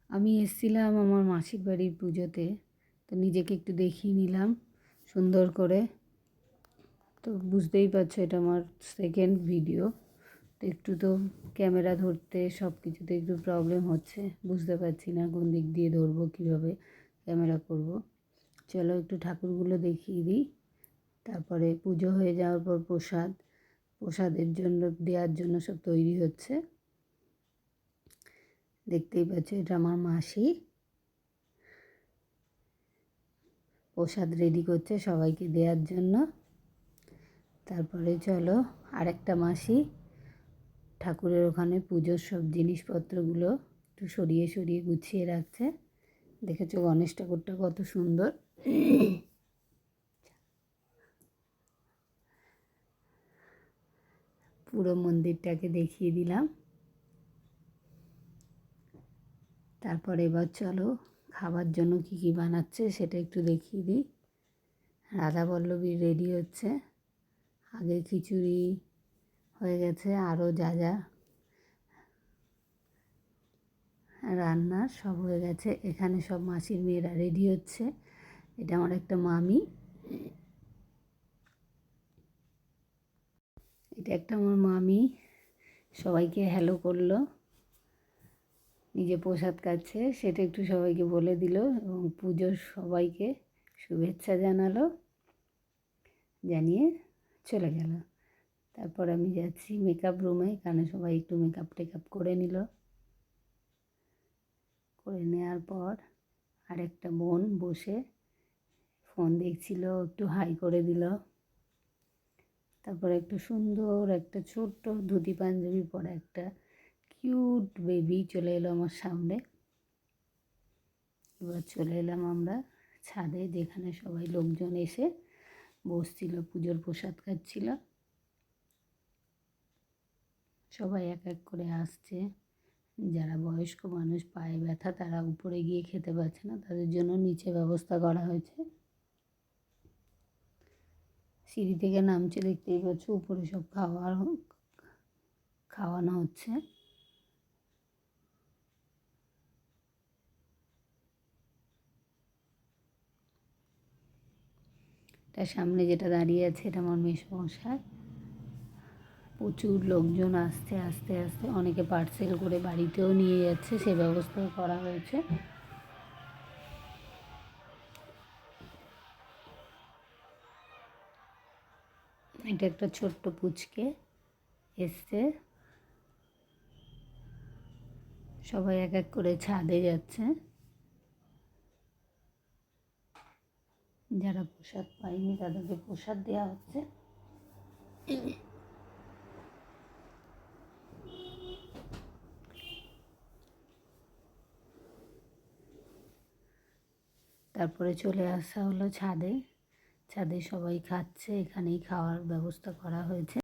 আমি এসেছিলাম আমার মাসির বাড়ির পুজোতে, তো নিজেকে একটু দেখিয়ে নিলাম সুন্দর করে। তো বুঝতেই পারছো এটা আমার সেকেন্ড ভিডিও, তো একটু তো ক্যামেরা ধরতে সব কিছুতে একটু প্রবলেম হচ্ছে, বুঝতে পারছি না কোন দিক দিয়ে ধরবো, কীভাবে ক্যামেরা করব। চলো একটু ঠাকুরগুলো দেখিয়ে দিই। তারপরে পুজো হয়ে যাওয়ার পর প্রসাদের জন্য দেওয়ার জন্য সব তৈরি হচ্ছে। দেখতেই পাচ্ছ এটা আমার মাসি প্রসাদ রেডি করছে সবাইকে দেওয়ার জন্য। তারপরে চলো আরেকটা মাসি ঠাকুরের ওখানে পুজোর সব জিনিসপত্রগুলো একটু সরিয়ে সরিয়ে গুছিয়ে রাখছে। দেখেছো গণেশ ঠাকুরটা কত সুন্দর। পুরো মন্দিরটাকে দেখিয়ে দিলাম। তারপরে এবার চলো খাবার জন্য কি কি বানাচ্ছে সেটা একটু দেখিয়ে দিই। রাধা বল্লভী রেডি হচ্ছে, আগে খিচুড়ি হয়ে গেছে, আরও যা যা রান্নার সব হয়ে গেছে। এখানে সব মাসির মেয়েরা রেডি হচ্ছে। এটা আমার একটা মামি, এটা একটা আমার মামি সবাইকে হ্যালো করলো, নিজে প্রসাদ খাচ্ছে সেটা একটু সবাইকে বলে দিল এবং পুজোর সবাইকে শুভেচ্ছা জানালো, জানিয়ে চলে গেল। তারপর আমি যাচ্ছি মেকআপ রুমে, এখানে সবাই একটু টেকআপ করে নিল। করে নেওয়ার পর আরেকটা বোন বসে ফোন দেখছিল, একটু হাই করে দিল। তারপর একটু সুন্দর একটা ছোট্ট ধুতি পাঞ্জাবি পরা একটা কিউট বেবি চলে এলো আমার সামনে। এবার চলে এলাম আমরা ছাদে, যেখানে সবাই লোকজন এসে বসছিল, পুজোর প্রসাদ খাচ্ছিল। সবাই এক এক করে আসছে। যারা বয়স্ক মানুষ, পায়ে ব্যথা, তারা উপরে গিয়ে খেতে পারছে না, তাদের জন্য নিচে ব্যবস্থা করা হয়েছে। সিঁড়ি থেকে নামছে, দেখতেই পাচ্ছ উপরে সব খাওয়ানো হচ্ছে। তার সামনে যেটা দাঁড়িয়ে আছে এটা আমার মেসোমশাই। প্রচুর লোকজন আসছে, আস্তে আস্তে অনেকে পার্সেল করে বাড়িতেও নিয়ে যাচ্ছে, সে ব্যবস্থাও করা হয়েছে। এটা একটা ছোট্ট পুচকে এসছে। সবাই এক এক করে ছাদে যাচ্ছে। যারা প্রসাদ পায়নি তাদেরকে প্রসাদ দেওয়া হচ্ছে। তারপরে চলে আসা হলো ছাদে। ছাদে সবাই খাচ্ছে, এখানেই খাওয়ার ব্যবস্থা করা হয়েছে।